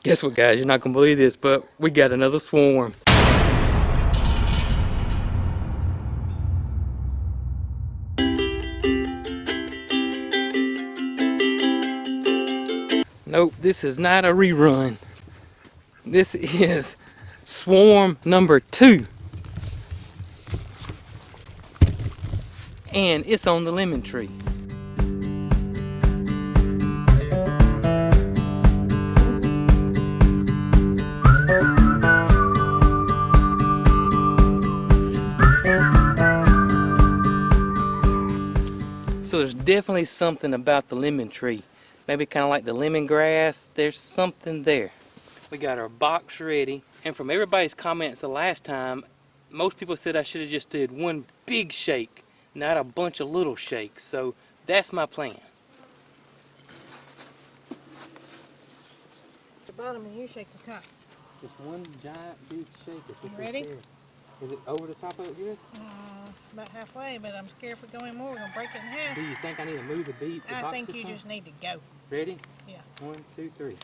Guess what, guys? You're not gonna believe this, but we got another swarm. Nope, this is not a rerun. This is swarm number 2. And it's on the lemon tree. So there's definitely something about the lemon tree. Maybe kind of like the lemongrass. There's something there. We got our box ready. And from everybody's comments the last time, most people said I should have just did one big shake, not a bunch of little shakes. So that's my plan. The bottom and you shake the top. Just one giant big shake. You ready? Is it over the top of it good? About halfway, but I'm scared if we go any more, we're going to break it in half. Do you think I need to move the beat? I think you just need to go. Ready? Yeah. 1, 2, 3.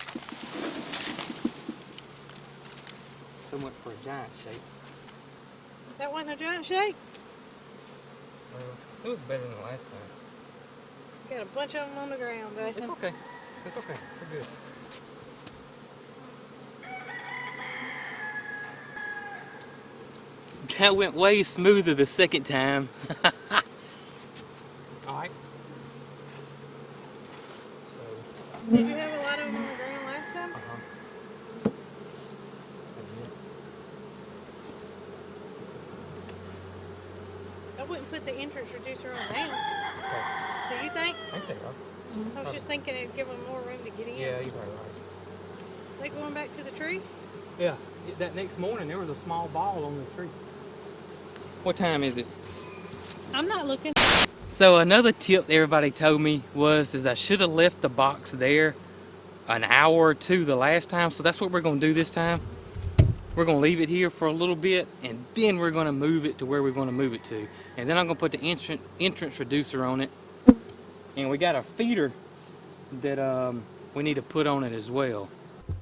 So much for a giant shake. That wasn't a giant shake? It was better than the last time. Got a bunch of them on the ground, Jason. It's okay. It's okay. We're good. That went way smoother the second time. Alright. So. Did you have a lot of them on the ground last time? I wouldn't put the entrance reducer on now. Okay. Do you think? I think so. I was just thinking it'd give them more room to get in. Yeah, you're right. They going back to the tree? Yeah. That next morning there was a small ball on the tree. What time is it? I'm not looking. So another tip everybody told me is I should have left the box there an hour or two the last time. So that's what we're going to do this time. We're going to leave it here for a little bit, and then we're going to move it to where we're going to move it to. And then I'm going to put the entrance reducer on it. And we got a feeder that we need to put on it as well.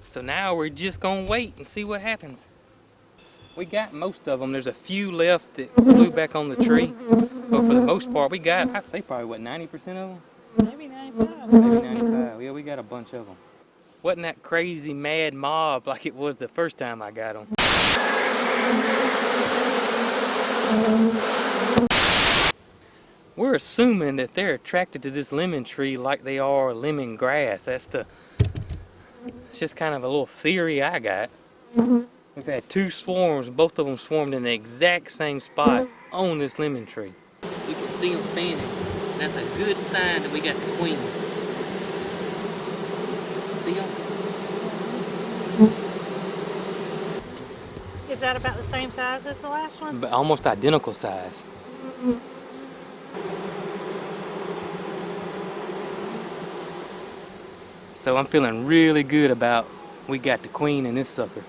So now we're just going to wait and see what happens. We got most of them. There's a few left that flew back on the tree. But for the most part, we got, I'd say probably, what, 90% of them? Maybe 95. Maybe 95. Yeah, we got a bunch of them. Wasn't that crazy mad mob like it was the first time I got them. We're assuming that they're attracted to this lemon tree like they are lemongrass. It's just kind of a little theory I got. We've had 2 swarms, both of them swarmed in the exact same spot on this lemon tree. We can see them fanning. That's a good sign that we got the queen. See them? Is that about the same size as the last one? But almost identical size. So I'm feeling really good about we got the queen in this sucker.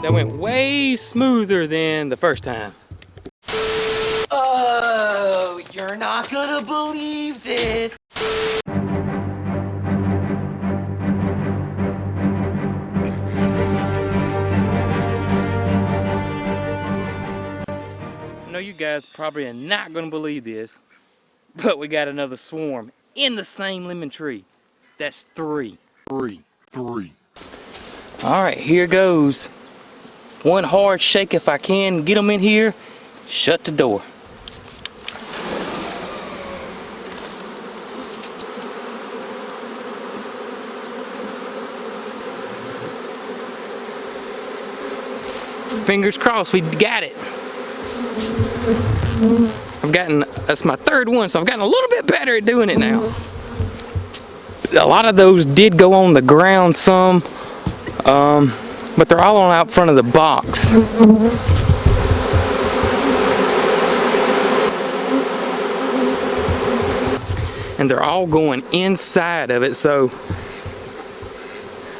That went way smoother than the first time. Oh, you're not gonna believe this. I know you guys probably are not gonna believe this, but we got another swarm in the same lemon tree. That's 3. 3. All right, here goes. One hard shake if I can. Get them in here. Shut the door. Fingers crossed, we got it. That's my 3rd one, so I've gotten a little bit better at doing it now. A lot of those did go on the ground some. but they're all on out front of the box. And they're all going inside of it, so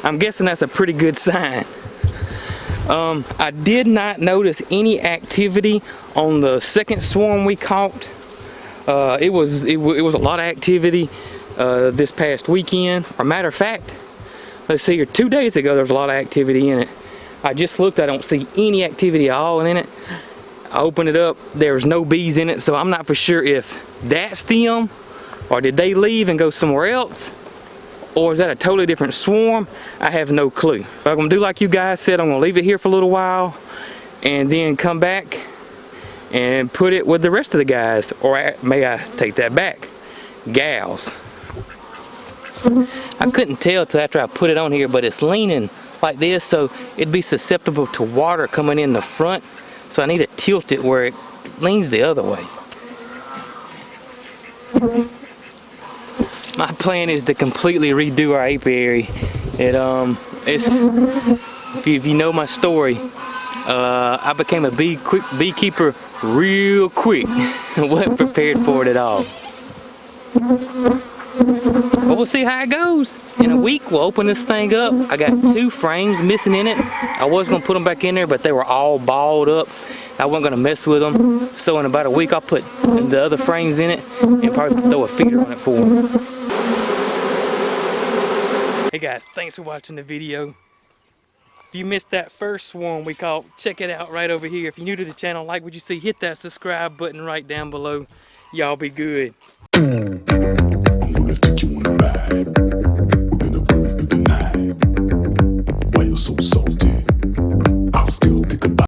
I'm guessing that's a pretty good sign. I did not notice any activity on the second swarm we caught. It was a lot of activity this past weekend. Or matter of fact, let's see here, 2 days ago there was a lot of activity in it. I just looked, I don't see any activity at all in it. I opened it up, there was no bees in it, so I'm not for sure if that's them, or did they leave and go somewhere else, or is that a totally different swarm? I have no clue. But I'm gonna do like you guys said, I'm gonna leave it here for a little while and then come back and put it with the rest of the guys, or may I take that back, gals. I couldn't tell till after I put it on here, but it's leaning like this, so it'd be susceptible to water coming in the front, so I need to tilt it where it leans the other way. My plan is to completely redo our apiary. If you know my story, I became a beekeeper real quick. Wasn't prepared for it at all. But we'll see how it goes. In a week, we'll open this thing up. I got 2 frames missing in it. I was gonna put them back in there, but they were all balled up. I wasn't gonna mess with them. So in about a week, I'll put the other frames in it and probably throw a feeder on it for them. Hey guys, thanks for watching the video. If you missed that first swarm we caught, check it out right over here. If you're new to the channel, like what you see, hit that subscribe button right down below. Y'all be good. I'm gonna take you on a ride.